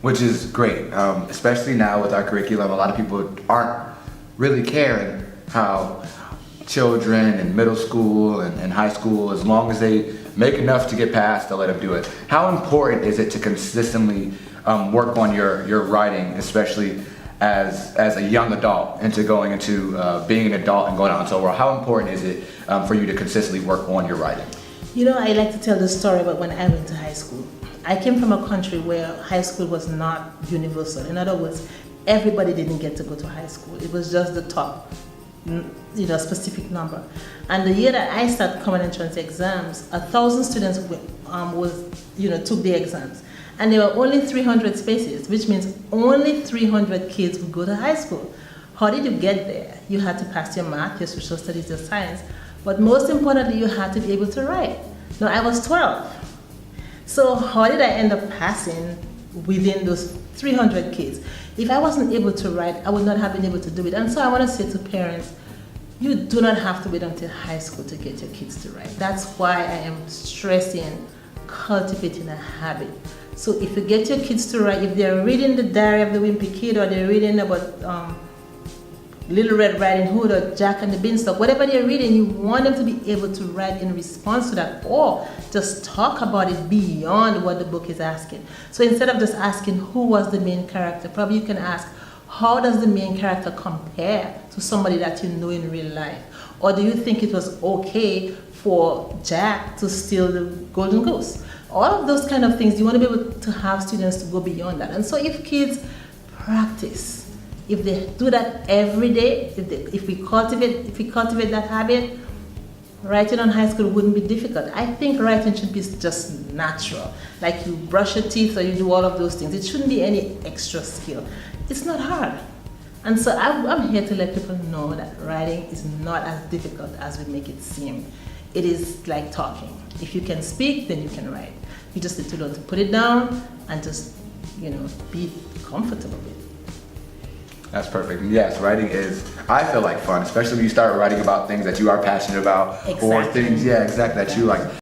which is great, especially now with our curriculum. A lot of people aren't really caring how children in middle school and high school, as long as they make enough to get past, they'll let them do it. How important is it to consistently work on your writing, especially as a young adult, into going into being an adult and going out into the world? How important is it for you to consistently work on your writing? You know, I like to tell the story about when I went to high school. I came from a country where high school was not universal. In other words, everybody didn't get to go to high school. It was just the top, specific number. And the year that I started common entrance exams, 1,000 students took the exams. And there were only 300 spaces, which means only 300 kids would go to high school. How did you get there? You had to pass your math, your social studies, your science, but most importantly, you had to be able to write. Now, I was 12. So how did I end up passing within those 300 kids? If I wasn't able to write, I would not have been able to do it. And so I want to say to parents, you do not have to wait until high school to get your kids to write. That's why I am stressing cultivating a habit. So if you get your kids to write, if they're reading the Diary of the Wimpy Kid, or they're reading about Little Red Riding Hood or Jack and the Beanstalk, whatever they're reading, you want them to be able to write in response to that, or just talk about it beyond what the book is asking. So instead of just asking who was the main character, probably you can ask, how does the main character compare to somebody that you know in real life? Or do you think it was okay for Jack to steal the golden goose? All of those kind of things, you want to be able to have students to go beyond that. And so if kids practice, if they do that every day, if we cultivate that habit, writing on high school wouldn't be difficult. I think writing should be just natural. Like you brush your teeth or you do all of those things. It shouldn't be any extra skill. It's not hard. And so I'm here to let people know that writing is not as difficult as we make it seem. It is like talking. If you can speak, then you can write. You just need to learn to put it down and just, be comfortable with it. That's perfect. Yes, writing is, I feel like, fun, especially when you start writing about things that you are passionate about, or Exactly. things, yeah, exactly, that you like.